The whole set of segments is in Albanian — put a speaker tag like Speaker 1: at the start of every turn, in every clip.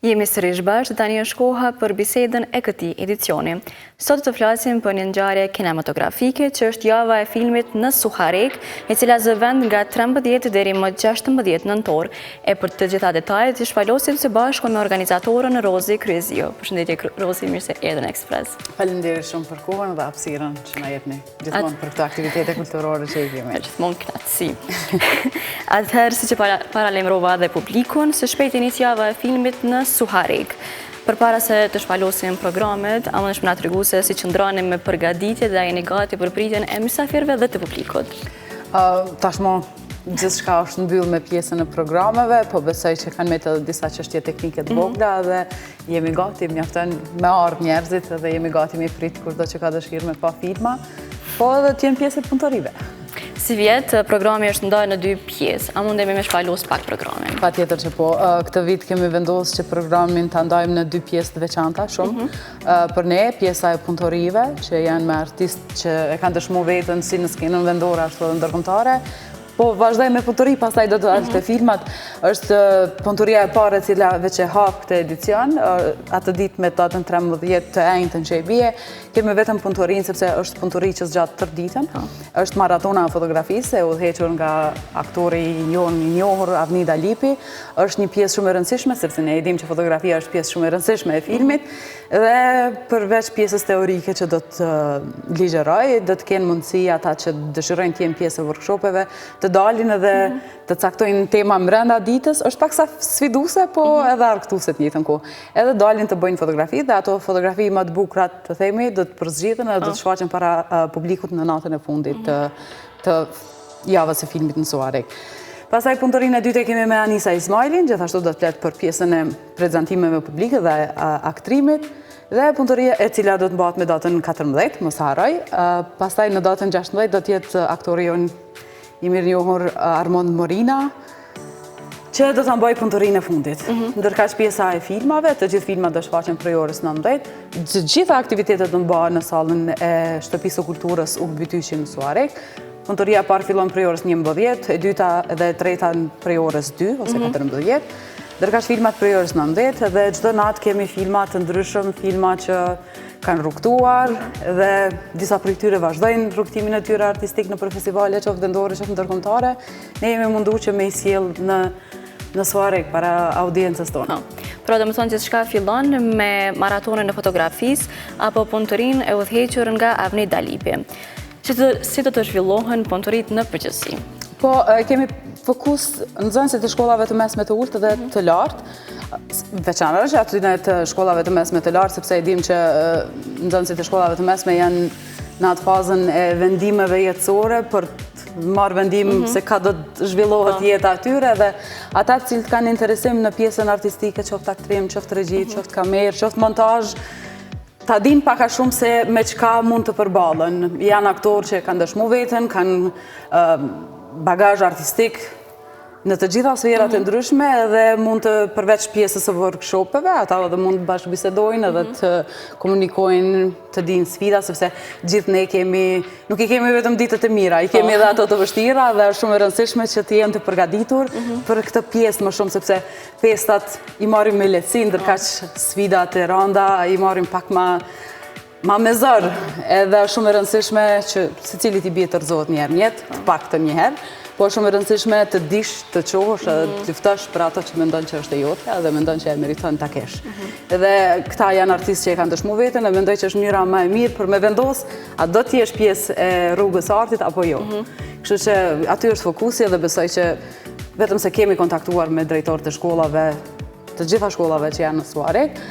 Speaker 1: Jemi sërish bashkë, tani është koha për bisedën e këtij edicioni. Sot të flasim për një ngjarje kinematografike që është java e filmit Në Suharek, e cila zëvend nga 13 deri më 16 nëntor. E për të gjitha detajet i shpalosim së bashku me organizatorën Rozi Kryezio. Përshëndetje Rozi, mirë se erdhën Ekspres.
Speaker 2: Faleminderit shumë për kohën dhe hapësirën që na jepni gjithmonë për këto aktivitete kulturore që i kemi.
Speaker 1: Gjithmonë knatësi. Atëherë, siç e paralajmërova dhe publikun, së shpejti nis java e filmit Në Suharek. Përpara se të shpalosim programet, a mundesh më na tregu se si qëndroni me përgatitjet dhe a jeni gati për pritjen e mysafirëve dhe të publikut?
Speaker 2: Tashmë gjithçka është mbyll me pjesën e programeve, po besoj që kanë me të disa çështje teknike të vogla dhe jemi gati, mjafton me ardh njerëzit dhe jemi gati me prit kurdo që ka dëshirë me pa filma, po edhe të jenë pjesë e punëtorive.
Speaker 1: Si vjet, programi është ndarë në 2 pjesë. A mundemi me shpalos pak programin?
Speaker 2: Patjetër që po. Këtë vit kemi vendosur që programin ta ndajmë në 2 pjesë të veçanta shumë. Për ne, pjesa e punëtorive, që janë me artistë që e kanë dëshmuar veten si në skenën vendore ashtu edhe ndërkombëtare. Po vazhdojmë me punëtori, pastaj do të dalë të filmat. Është punëtoria e parë e cila veç e hap këtë edicion, atë ditë me datën 13 të enjtën që e bie. Kemi vetëm punëtorinë sepse është punëtori që zgjat tërë ditën. Është maratona e fotografisë e udhëhequr nga aktori i njohur Avnida Lipi. Është një pjesë shumë e rëndësishme sepse ne e dimë që fotografia është pjesë shumë e rëndësishme e filmit dhe përveç pjesës teorike që do të ligjeroj, do të kenë mundësi ata që dëshirojnë të jenë pjesë e workshopeve të dalin edhe të caktojnë tema brenda ditës, është paksa sfiduese, po edhe argëtuese të njëjtën kohë. Edhe dalin të bëjnë fotografi dhe ato fotografi më të bukura të themi do të përzgjidhen edhe do të shfaqen para publikut në natën e fundit të javës së filmit Në Suharek. Pastaj punëtorinë e dytë kemi me Anisa Ismailin, gjithashtu do të flet për pjesën e prezantimeve publike dhe aktrimit. Dhe punëtoria e cila do të mbahet me datën 14, mos harroj. Pastaj në datën 16 do të jetë aktori i mirënjohur Armand Morina, që do të mbajë punëtorinë e fundit. Ndërkaq pjesa e filmave, të gjithë filmat do shfaqen prej orës 19. Të gjitha aktivitetet do të mbahen në sallën e Shtëpisë së Kulturës Bytyqi Në Suharek. Punëtoria e parë fillon prej orës 11, e dyta dhe e treta prej orës 2 ose 14. Ndërkaq filmat prej orës 19 dhe çdo natë kemi filma të ndryshëm, filma që kanë rrugtuar dhe disa prej tyre vazhdojnë rrugtimin e tyre artistik në festivale qoftë vendore, qoftë ndërkombëtare. Ne jemi munduar që me i sjell në Suharek para audiencës tonë.
Speaker 1: Pra do të thonë që çka fillon me maratonën e fotografisë apo punëtorinë e udhëhequr nga Avnida Lipi. Si do të zhvillohen punëtoritë në përgjithësi?
Speaker 2: Po, kemi fokus në nxënësit e shkollave të mesme të ulët dhe të lartë, veçanërisht aty në të shkollave të mesme të lartë, sepse e dim që nxënësit e shkollave të mesme janë në atë fazën e vendimeve jetësore për të marrë vendim se ka do të zhvillohet jeta atyre dhe ata të cilët kanë interesim në pjesën artistike, qoftë aktrim, qoftë regji, qoftë kamerë, qoftë montazh, ta din pak a shumë se me çka mund të përballen. Janë aktorë që kanë dëshmuar veten, kanë bagazh artistik në të gjitha sferat e ndryshme dhe mund të përveç pjesës së workshopeve, ata edhe mund të bashkëbisedojnë edhe të komunikojnë, të dinë sfida, sepse gjithë ne nuk i kemi vetëm ditët e mira, i kemi edhe ato të vështira dhe është shumë e rëndësishme që të jenë të përgatitur për këtë pjesë më shumë, sepse festat i marrim me lehtësi, ndërkaq sfidat e rënda i marrim pak ma me zër, edhe shumë e rëndësishme që secilit i bie të rrezohet një herë në jetë, të paktën një herë, po shumë e rëndësishme të dish, të qohësh edhe të luftosh për ato që mendon që është e jotja dhe mendon që e meriton ta kesh. Edhe këta janë artistë që e kanë dëshmuar veten dhe mendoj që është mënyra më e mirë për me vendos a do të jesh pjesë e rrugës së artit apo jo. Kështu që aty është fokusi dhe besoj që vetëm se kemi kontaktuar me drejtorët e shkollave, të gjitha shkollave që janë në Suharek,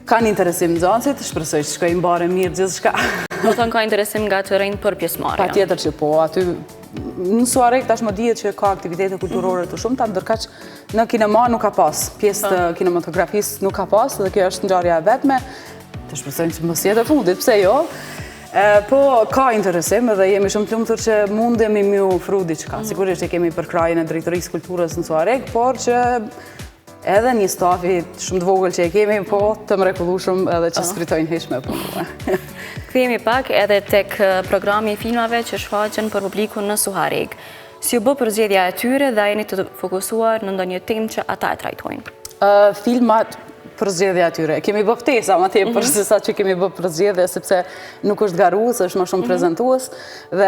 Speaker 2: kanë interesim nxënësit, shpresoj që shkojnë mbare mirë gjithçka.
Speaker 1: Do të thonë ka interesim nga të rinjt për pjesëmarrje.
Speaker 2: Patjetër që po, aty në Suharek tashmë dihet që ka aktivitete kulturore të shumta, ndërkaq në kinema nuk ka pas, pjesë të kinematografisë nuk ka pas dhe kjo është ngjarja e vetme. Të shpresojmë që mos jetë e fundit, pse jo? Po ka interesim dhe jemi shumë të lumtur që mundemi me u ofru diçka. Sigurisht që kemi përkrajën e drejtorisë kulturës në Suharek, por që edhe një stafi shumë të vogël që e kemi, po të mrekullueshëm edhe që spritojnë hiç me punë.
Speaker 1: Kthehemi pak edhe tek programi i filmave që shfaqen për publikun në Suharek. Si u bë përzgjedhja e tyre dhe a jeni të fokusuar në ndonjë temë që ata e trajtojnë?
Speaker 2: Filmat për zgjedhje atyre. Kemi bë ftesa më tepër se sa që kemi bë për zgjedhje, sepse nuk është garues, është më shumë prezantues dhe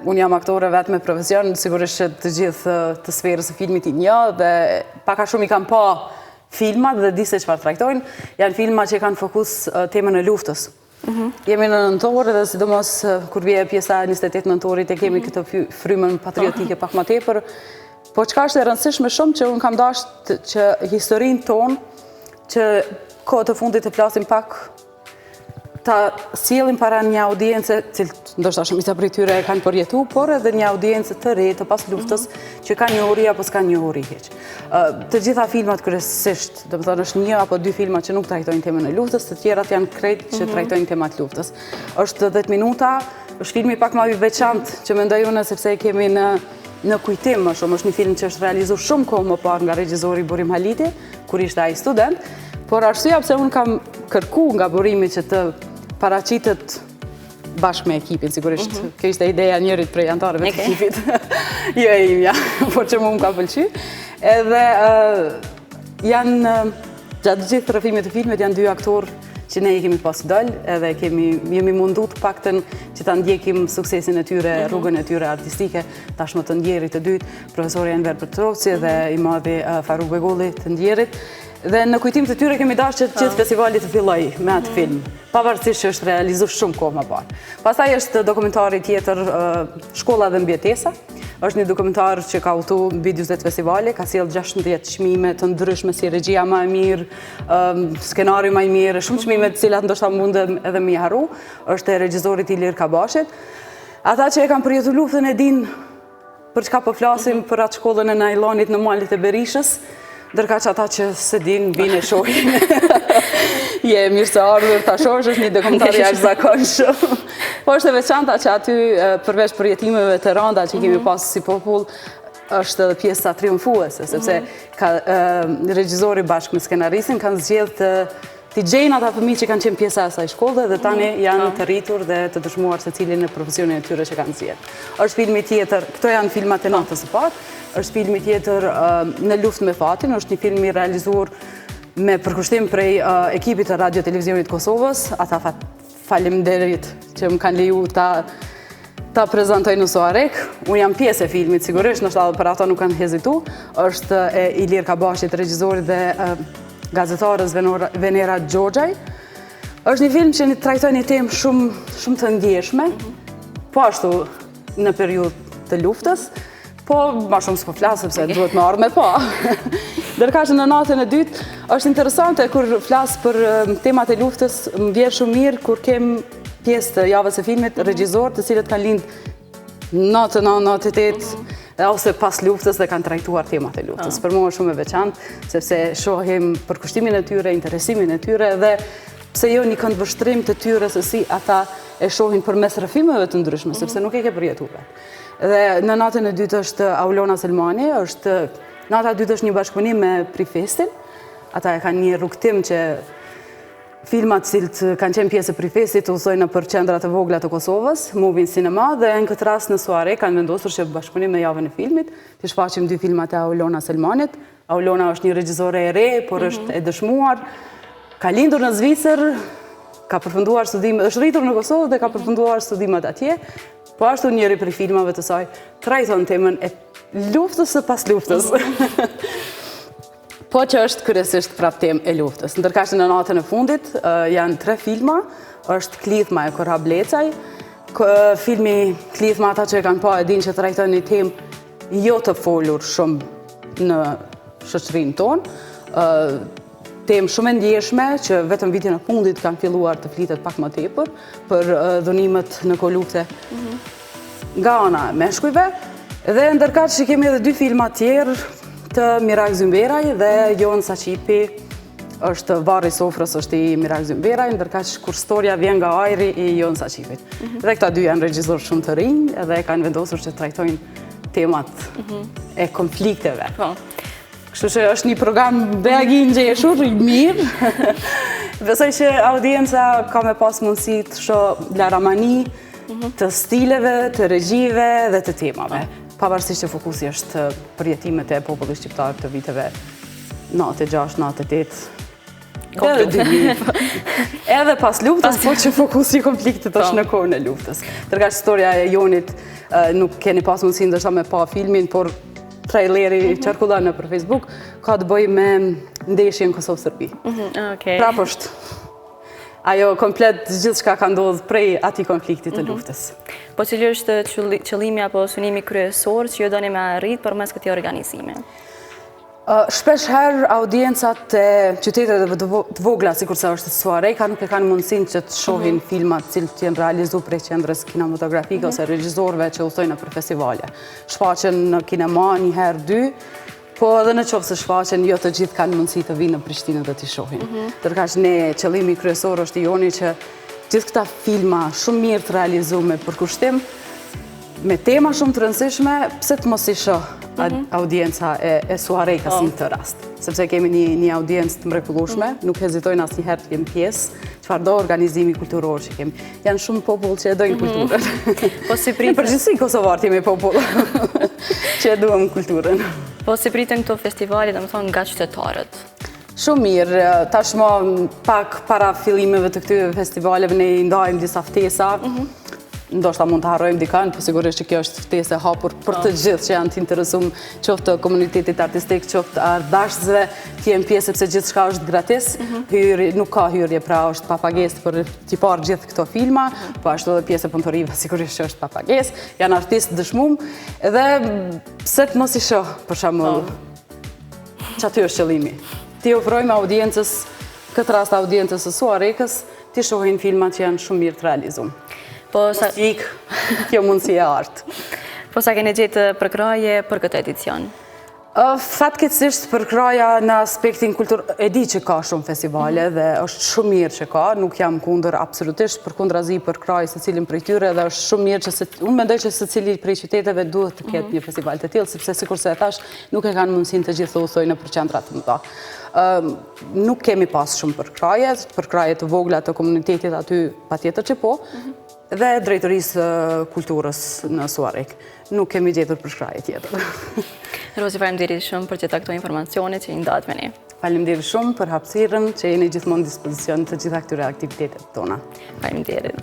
Speaker 2: unë jam aktore vetë me profesion, sigurisht që të gjithë të sferës së filmit i një dhe pak a shumë i kam pa filmat dhe di se çfarë trajtojnë, janë filma që kanë fokus temën e luftës. Jemi në nëntor dhe sidomos kur vje pjesa 28 nëntorit e kemi këtë frymën patriotike pak më tepër. Po çka është e rëndësishme shumë që unë kam dashur që historinë tonë që kohë të fundit të flasim pak ta sjellim para një audiencë, ndoshta shumica prej tyre e kanë përjetuar, por edhe një audiencë të re të pas luftës që ka njohuri apo s'ka njohuri hiç. Të gjitha filmat kryesisht, domethënë është një apo dy filma që nuk trajtojnë temën e luftës, të tjerat janë krejt që trajtojnë temat luftës. Është 10 minuta, është filmi pak më i veçantë që mendoj unë sepse e kemi në kujtim më shumë. Është një film që është realizuar shumë kohë më parë nga regjizori Burim Haliti, kur ishte ai student, por arsyeja pse unë kam kërkuar nga Burimi që të paraqitet bashkë me ekipin, sigurisht. Kjo ishte ideja njërit prej anëtarëve të ekipit. Jo e imja, por që më ka pëlqyer. Edhe janë gjatë gjithë rrëfimit të filmit janë dy aktorë që ne i kemi pas dal, edhe jemi mundu të paktën që ta ndjekim suksesin e tyre, rrugën e tyre artistike, tashmë të ndjerit të dytë, profesori Enver Petrovci dhe i madhi Faruk Begolli të ndjerit. Dhe në kujtim të tyre kemi dashur që gjithë festivali të filloj me atë film, pavarësisht që është realizuar shumë kohë më parë. Pastaj është dokumentari tjetër Shkolla dhe mbijetesa. Është një dokumentar që ka udhëtu mbi 40 festivale, ka sjell 16 çmime të ndryshme si regjia më e mirë, skenariu më i mirë, shumë çmime të cilat ndoshta mundem edhe më i harru. Është e regjisorit Ilir Kabashit. Ata që e kanë përjetuar luftën e dinë për çka po flasim, për atë shkollën e najlonit në malet e Berishës, ndërka që ata që se dinë bine shohin. Je mirë se ardhur ta shohësh, është një dokumentar i jashtëzakonshëm. Po është e veçanta që aty përveç përjetimeve të rënda që kemi pasur si popull, është edhe pjesa triumfuese, sepse regjizori bashkë me skenaristin kanë zgjedhë të gjejnë ata fëmijë që kanë qenë pjesa e asaj shkolle dhe tani janë të rritur dhe të dëshmuar secilin në profesionin e tyre që kanë zgjedhur. Është filmi tjetër, këto janë filmat e natës së parë, është filmi tjetër Në luftë me fatin, është një film i realizuar me përkushtim prej ekipit të Radio Televizionit Kosovës, ata faleminderit që më kanë leju ta prezantoj në Suarek. Unë jam pjesë e filmit, sigurisht, nështë edhe për ata nuk kanë hezitu. Është e Ilir Kabashit, regjisorit dhe gazetarës Venera Gjogjaj. Është një film që trajton një temë shumë të ndjeshme, po ashtu në periudhë të luftës, po ma shumë s'po flasë, sepse duhet me ardhme po. Ndërka që në natën e dytë, është interesante kur flasë për temat e luftës, më vjerë shumë mirë kur kem pjesë të javës e filmit, regjizor të cilët kanë lindë natën 98, ose pas luftës dhe kanë trajtuar temat e luftës. Për mua është shumë e veçantë, sepse shohim përkushtimin e tyre, interesimin e tyre dhe pse jo një këndvështrim të tyre se si ata e shohin përmes rrëfimeve të ndryshme, sepse nuk e ke përjetuar. Dhe në natën e dytë është Aulona Selmani, nata e dytë është një bashkëpunim me Prifestin. Ata e kanë një rrugtim që filmat cilët kanë qenë pjesë e Prifestit udhëzojnë për qendrat e vogla të Kosovës, Movin Cinema, dhe në këtë rast në Suare kanë vendosur që bashkëpunim me javën e filmit, të shfaqim dy filmat e Aulona Selmanit. Aulona është një regjizore e re, por është e dëshmuar, ka lindur në Zvicër, ka përfunduar studimet, është rritur në Kosovë dhe ka përfunduar studimet atje. Po ashtu njëri për filmave të saj trajton temën e luftës së pas luftës. Po që është kryesisht prap temë e luftës. Ndërka që në natën e fundit janë 3 filma, është Klithma e Korab Lecaj. Filmi Klithma, ata që e kanë pa e din që trajton një temë jo të folur shumë në shoqërinë tonë. Temë shumë e ndjeshme që vetëm vitin e fundit kanë filluar të flitet pak më tepër për dhunimet në kohë nga ana e meshkujve. Dhe ndërkaq që kemi edhe 2 filma tjerë të Mirak Zymberaj dhe Jon Saqipi, është varri i sofrës është i Mirak Zymberaj, ndërkaq kur storia vjen nga ajri i Jon Saqipit. Dhe këta 2 janë regjizor shumë të rinj edhe kanë vendosur që trajtojnë temat e konflikteve. Kështu që është një program beagin gjeshur, i mirë. Besoj që audienca ka me pas mundësi të shoh laramani të stileve, të regjive dhe të temave. Pavarësisht që fokusi është përjetimet e popullit shqiptar të viteve 96, 98. Edhe 2000. Edhe pas luftës, po që fokusi i konfliktit është në kohën e luftës. Tërka që historia e Jonit nuk keni pas mundësi ndërsa me pa filmin, por traileri qarkullan në për Facebook, ka të bëj me ndeshjen Kosovë-Serbi. Prap është ajo komplet gjithë shka ka ndodhë prej ati konfliktit të luftës.
Speaker 1: Po cili është qëllimi apo synimi kryesor që ju doni me arrit përmes këtij organizimi?
Speaker 2: Shpesh herë audiencat e qytetet të vogla, si kurse është Suareka, nuk e kanë mundësin që të shohin filmat cilë të jenë realizu prej qendrës kinematografike ose regjizorëve që ustojnë për festivale. Shfaqen në kinema një herë, dy, po edhe në qoftë se shfaqen, jo të gjithë kanë mundësi të vinë në Prishtinë dhe të shohin. Tërka që ne qëllimi kryesor është i Joni që gjithë këta filma shumë mirë të realizume për kushtim, me tema shumë të rëndësishme, pse të mos i shoh audienca e Suarekës në këtë rast. Sepse kemi një audiencë të mrekullueshme, nuk hezitojnë asnjëherë të jemi pjesë, çfarëdo organizimi kulturor që kemi. Janë shumë popull që e dojnë kulturën.
Speaker 1: Po si pritën?
Speaker 2: Në përgjithësi kosovarët jemi popull që e duam kulturën.
Speaker 1: Po si pritën këto festivale, domethënë nga qytetarët?
Speaker 2: Shumë mirë, tashmë pak para fillimeve të këtyre festivaleve ne i ndajmë disa ftesa. Ndoshta mund të harrojmë dikën, po sigurisht që kjo është ftesë e hapur për të gjithë që janë të interesuar, qoftë të komunitetit artistik, qoftë të ardhashësve, të jenë pjesë sepse gjithçka është gratis. Nuk ka hyrje, pra është papagesë për t'i parë gjithë këto filma, po ashtu edhe pjesë e punëtorive sigurisht që është papagesë. Janë artistë dëshmuar dhe pse të mos i shoh për shembull. Ç'aty është qëllimi. Ti ofrojmë audiencës, këtë rast audiencës së Suarekës, ti shohin filmat që janë shumë mirë të realizuar. Kjo mundësi e artë.
Speaker 1: Po sa keni gjetë përkraje për këtë edicion?
Speaker 2: Fatkeqësisht përkraja në aspektin kultur, e di që ka shumë festivale dhe është shumë mirë që ka, nuk jam kundër absolutisht, përkundrazi përkraj se cilin prej tyre dhe është shumë mirë që unë mendoj që se cili prej qyteteve duhet të ketë një festival të tillë, sepse sikurse e thash, nuk e kanë mundësin të gjithë të udhëtojnë në qendra të mëdha. Nuk kemi pas shumë përkraje të vogla të komunitetit aty patjetër që po, dhe drejtërisë kulturës në Suarek. Nuk kemi gjetur përshkraje tjetër.
Speaker 1: Rozi, faleminderit shumë për gjitha këto informacione që i ndatë me ne.
Speaker 2: Faleminderit shumë për hapësirën që jeni gjithmonë në dispozicion të gjitha këtyre aktivitetet tona.
Speaker 1: Faleminderit.